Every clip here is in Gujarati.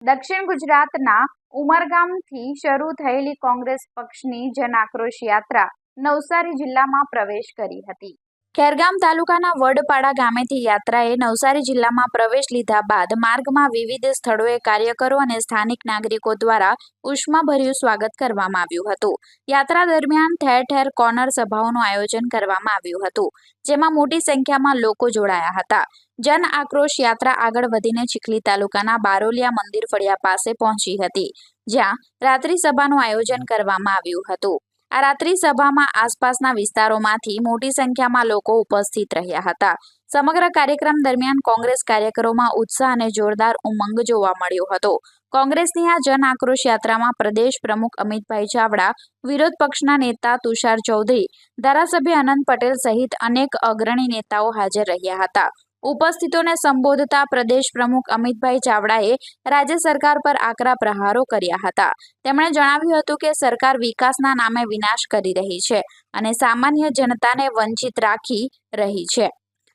દક્ષિણ ગુજરાતના ઉમરગામથી શરૂ થયેલી કોંગ્રેસ પક્ષની જનઆક્રોશ યાત્રા નવસારી જિલ્લામાં પ્રવેશ કરી હતી. ખેરગામ તાલુકાના વડપાડા ગામેથી યાત્રાએ નવસારી જિલ્લામાં પ્રવેશ લીધા બાદ માર્ગમાં વિવિધ સ્થળોએ કાર્યકરો અને સ્થાનિક નાગરિકો દ્વારા ઉષ્માભર્યું સ્વાગત કરવામાં આવ્યું હતું. યાત્રા દરમિયાન ઠેર ઠેર કોર્નર સભાઓનું આયોજન કરવામાં આવ્યું હતું, જેમાં મોટી સંખ્યામાં લોકો જોડાયા હતા. જન આક્રોશ યાત્રા આગળ વધીને ચીખલી તાલુકાના બારોલિયા મંદિર ફળિયા પાસે પહોંચી હતી, જ્યાં રાત્રિ સભાનું આયોજન કરવામાં આવ્યું હતું. આ રાત્રિ સભામાં આસપાસના વિસ્તારોમાંથી મોટી સંખ્યામાં લોકો ઉપસ્થિત રહ્યા હતા. સમગ્ર કાર્યક્રમ દરમિયાન કોંગ્રેસ કાર્યકરોમાં ઉત્સાહ અને જોરદાર ઉમંગ જોવા મળ્યો હતો. કોંગ્રેસની આ જન આક્રોશ યાત્રામાં પ્રદેશ પ્રમુખ અમિતભાઈ ચાવડા, વિરોધ પક્ષના નેતા તુષાર ચૌધરી, ધારાસભ્ય અનંત પટેલ સહિત અનેક અગ્રણી નેતાઓ હાજર રહ્યા હતા. ઉપસ્થિતોને સંબોધતા પ્રદેશ પ્રમુખ અમિતભાઈ ચાવડાએ રાજ્ય સરકાર પર આકરા પ્રહારો કર્યા હતા. તેમણે જણાવ્યું હતું કે સરકાર વિકાસના નામે વિનાશ કરી રહી છે અને સામાન્ય જનતાને વંચિત રાખી રહી છે.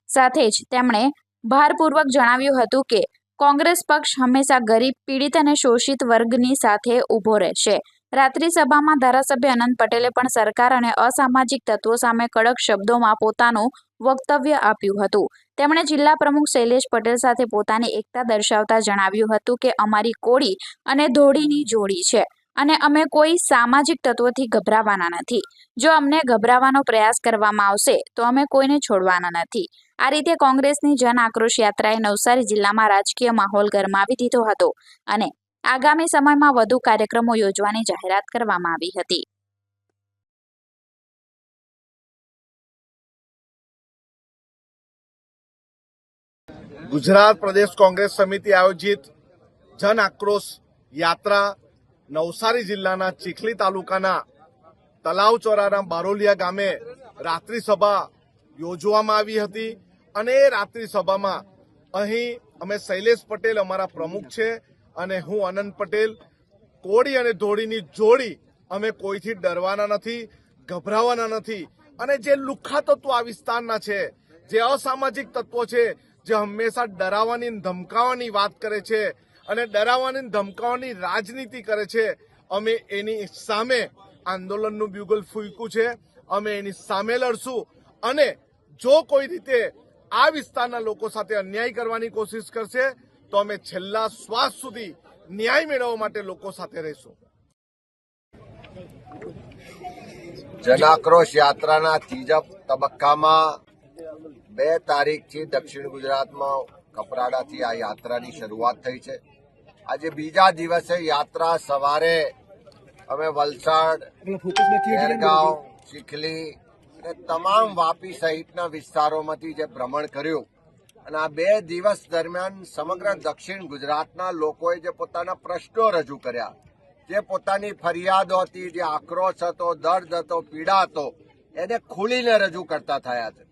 સાથે જ તેમણે ભારપૂર્વક જણાવ્યું હતું કે કોંગ્રેસ પક્ષ હંમેશા ગરીબ, પીડિત અને શોષિત વર્ગની સાથે ઊભો રહેશે. રાત્રિ સભામાં ધારાસભ્ય અનંત પટેલે પણ સરકાર અને અસામાજિક તત્વો સામે કડક શબ્દોમાં પોતાનું વક્તવ્ય આપ્યું હતું. તેમણે જિલ્લા પ્રમુખ શૈલેષ પટેલ સાથે પોતાની એકતા દર્શાવતા જણાવ્યું હતું કે અમારી કોળી અને ધોળીની જોડી છે અને અમે કોઈ સામાજિક તત્વોથી ગભરાવાના નથી. જો અમને ગભરાવાનો પ્રયાસ કરવામાં આવશે તો અમે કોઈને છોડવાના નથી. આ રીતે કોંગ્રેસની જન આક્રોશ યાત્રાએ નવસારી જિલ્લામાં રાજકીય માહોલ ગરમાવી દીધો હતો અને આગામી સમયમાં વધુ કાર્યક્રમો યોજવાની જાહેરાત કરવામાં આવી હતી. ગુજરાત પ્રદેશ કોંગ્રેસ સમિતિ આયોજિત જન આક્રોશ યાત્રા નવસારી જિલ્લાના ચીખલી તાલુકાના તલાવચોરાના બારોલિયા ગામે રાત્રિ સભા યોજવામાં આવી હતી અને એ રાત્રિ સભામાં અહીં અમે શૈલેષ પટેલ અમારા પ્રમુખ છે અને હું અનંત પટેલ, કોળી અને ધોળીની જોડી, અમે કોઈથી ડરવાના નથી, ગભરાવાના નથી. અને જે લુખ્ખા તત્વો આ વિસ્તારના છે, જે અસામાજિક તત્વો છે, જે હંમેશા ડરાવવાની ધમકાવવાની વાત કરે છે અને ડરાવવાની ધમકાવવાની રાજનીતિ કરે છે, અમે એની સામે આંદોલનનું બ્યુગલ ફૂંક્યું છે. અમે એની સામે લડશું અને જો કોઈ રીતે આ વિસ્તારના લોકો સાથે અન્યાય કરવાની કોશિશ કરશે તો અમે છેલ્લા શ્વાસ સુધી ન્યાય મેળવવા માટે લોકો સાથે રહીશું. જનાક્રોશ યાત્રાના ત્રીજા તબક્કામાં 2 તારીખથી દક્ષિણ ગુજરાતમાં કપરાડાથી આ યાત્રાની શરૂઆત થઈ છે. આજે બીજા દિવસે યાત્રા સવારે અમે વલસાડ, ખેરગાંવ, ચીખલી અને તમામ વાપી સહિતના વિસ્તારોમાંથી જે ભ્રમણ કર્યું અને આ 2 દિવસ દરમિયાન સમગ્ર દક્ષિણ ગુજરાતના લોકોએ જે પોતાના પ્રશ્નો રજૂ કર્યા, જે પોતાની ફરિયાદો હતી, જે આક્રોશ હતો, દર્દ હતો, પીડા હતો, એને ખુલીને રજૂ કરતા થયા છે.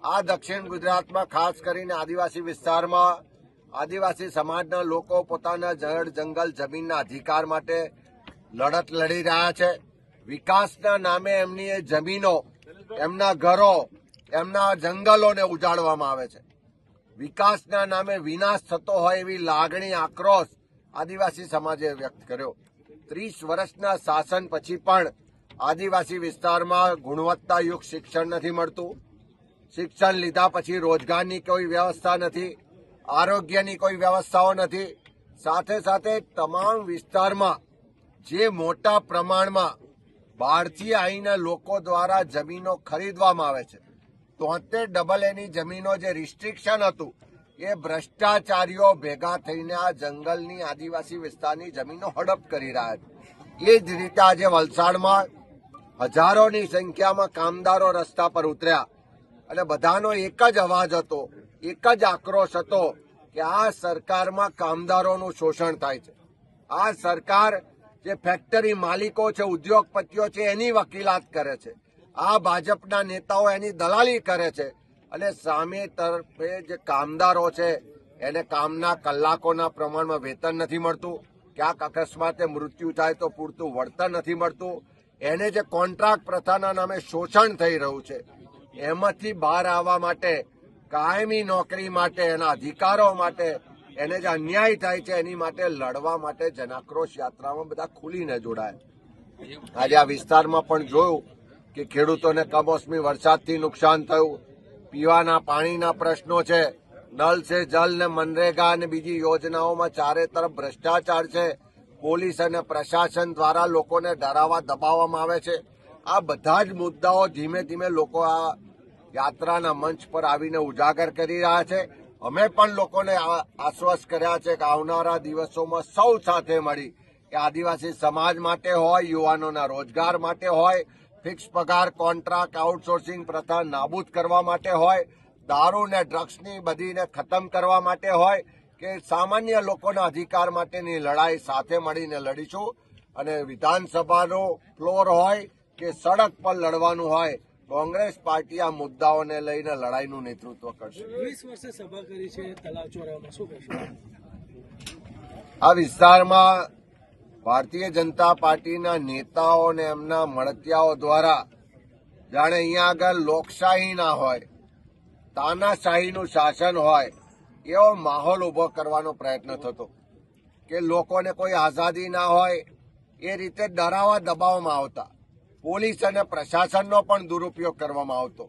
આ દક્ષિણ ગુજરાતમાં ખાસ કરીને આદિવાસી વિસ્તારમાં આદિવાસી સમાજના લોકો પોતાના જળ, જંગલ, જમીનના અધિકાર માટે લડત લડી રહ્યા છે. વિકાસના નામે એમની એ જમીનો, એમના ઘરો, એમના જંગલોને ઉજાડવામાં આવે છે. વિકાસના નામે વિનાશ થતો હોય એવી લાગણી, આક્રોશ આદિવાસી સમાજે વ્યક્ત કર્યો. 30 વર્ષના શાસન પછી પણ આદિવાસી વિસ્તારમાં ગુણવત્તાયુક્ત શિક્ષણ નથી મળતું. શિક્ષણ લીધા પછી રોજગારની કોઈ વ્યવસ્થા નથી, આરોગ્યની કોઈ વ્યવસ્થાઓ નથી. સાથે સાથે તમામ વિસ્તારમાં જે મોટા પ્રમાણમાં બહારથી આવીને લોકો દ્વારા જમીનો ખરીદવામાં આવે છે, 73 એની જમીનો જે રિસ્ટ્રિક્શન હતું એ ભ્રષ્ટાચારીઓ ભેગા થઈને આ જંગલની આદિવાસી વિસ્તારની જમીનો હડપ કરી રહ્યા છે. એ જ રીતે આજે વલસાડમાં હજારોની સંખ્યામાં કામદારો રસ્તા પર ઉતર્યા અને બધાનો એક જ અવાજ હતો, એક જ આક્રોશ હતો કે આ સરકારમાં કામદારોનું શોષણ થાય છે. આ સરકાર જે ફેક્ટરી માલિકો છે, ઉદ્યોગપતિઓ છે, એની વકીલાત કરે છે. આ ભાજપના નેતાઓ એની દલાલી કરે છે અને સામે તરફે જે કામદારો છે એને કામના કલાકોના પ્રમાણમાં વેતન નથી મળતું. ક્યાંક અકસ્માતે મૃત્યુ થાય તો પૂરતું વળતર નથી મળતું. એને જે કોન્ટ્રાક્ટ પ્રથાના નામે શોષણ થઈ રહ્યું છે, એમાંથી બહાર આવવા માટે, કાયમી નોકરી માટે, એના અધિકારો માટે એને જે અન્યાય થાય છે એની માટે લડવા માટે જનાક્રોશ યાત્રામાં બધા ખુલીને જોડાય. આજે આ વિસ્તારમાં પણ જોયું કે ખેડૂતોને કમોસમી વરસાદથી નુકસાન થયું, પીવાના પાણીના પ્રશ્નો છે, નલ સે જલ ને મનરેગા અને બીજી યોજનાઓમાં ચારે તરફ ભ્રષ્ટાચાર છે, પોલીસ અને પ્રશાસન દ્વારા લોકોને ડરાવવા દબાવવામાં આવે છે. આ બધા જ મુદ્દાઓ ધીમે ધીમે લોકો આ યાત્રાના મંચ પર આવીને ઉજાગર કરી રહ્યા છે. અમે પણ લોકોને આશ્વસ્ત કર્યા છે કે આવનારા દિવસોમાં સૌ સાથે મળી કે આદિવાસી સમાજ માટે હોય, યુવાનોના રોજગાર માટે હોય, ફિક્સ પગાર કોન્ટ્રાક્ટ આઉટસોર્સિંગ પ્રથા નાબૂદ કરવા માટે હોય, દારૂ ને ડ્રગ્સની બધીને ખતમ કરવા માટે હોય કે સામાન્ય લોકોના અધિકાર માટેની લડાઈ સાથે મળીને લડીશું. અને વિધાનસભાનો ફ્લોર હોય કે સડક પર લડવાનું હોય, કોંગ્રેસ પાર્ટી આ મુદ્દાઓને લઈને લડાઈનું નેતૃત્વ કરશે. 20 વર્ષે સભા કરી છે તલાવ ચોરામાં, શું કહેશો? આ વિસ્તારમાં ભારતીય જનતા પાર્ટીના નેતાઓ અને એમના મળતિયાઓ દ્વારા જાણે અહીંયા આગળ લોકશાહી ના હોય, તાનાશાહીનું શાસન હોય એવો માહોલ ઉભો કરવાનો પ્રયત્ન થતો કે લોકોને કોઈ આઝાદી ના હોય એ રીતે ડરાવવા દબાવવામાં આવતા. પોલીસ અને પ્રશાસનનો પણ દુરુપયોગ કરવામાં આવતો.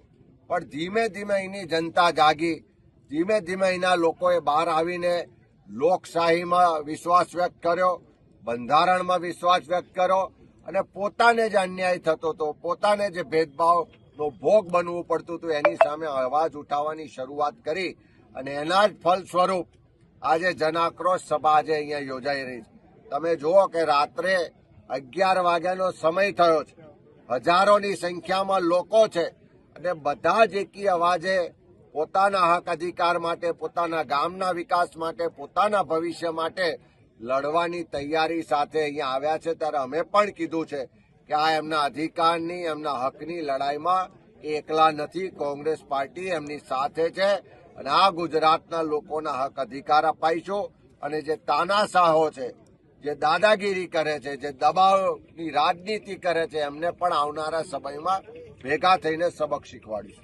પણ ધીમે ધીમે અહીંની જનતા જાગી, ધીમે ધીમે અહીંના લોકોએ બહાર આવીને લોકશાહીમાં વિશ્વાસ વ્યક્ત કર્યો, બંધારણમાં વિશ્વાસ વ્યક્ત કર્યો અને પોતાને જે અન્યાય થતો હતો, પોતાને જે ભેદભાવનો ભોગ બનવું પડતું હતું એની સામે અવાજ ઉઠાવવાની શરૂઆત કરી. અને એના જ ફલ સ્વરૂપ આજે જનાક્રોશ સભા આજે અહીંયા યોજાઈ રહી છે. તમે જુઓ કે રાત્રે 11 વાગ્યાનો સમય થયો છે, હજારોની સંખ્યામાં લોકો છે અને બધા જ એકી અવાજે પોતાના હક અધિકાર માટે, પોતાના ગામના વિકાસ માટે, પોતાના ભવિષ્ય માટે લડવાની તૈયારી સાથે અહીંયા આવ્યા છે. ત્યારે અમે પણ કીધું છે કે આ એમના અધિકારની, એમના હકની લડાઈમાં એકલા નથી. કોંગ્રેસ પાર્ટી એમની સાથે છે અને આ ગુજરાતના લોકોના હક અધિકાર અપાઈશું. અને જે તાનાશાહો છે, જે દાદાગીરી કરે છે, જે દબાવની રાજનીતિ કરે છે, એમને પણ આવનારા સમયમાં ભેગા થઈને સબક શીખવાડીશું.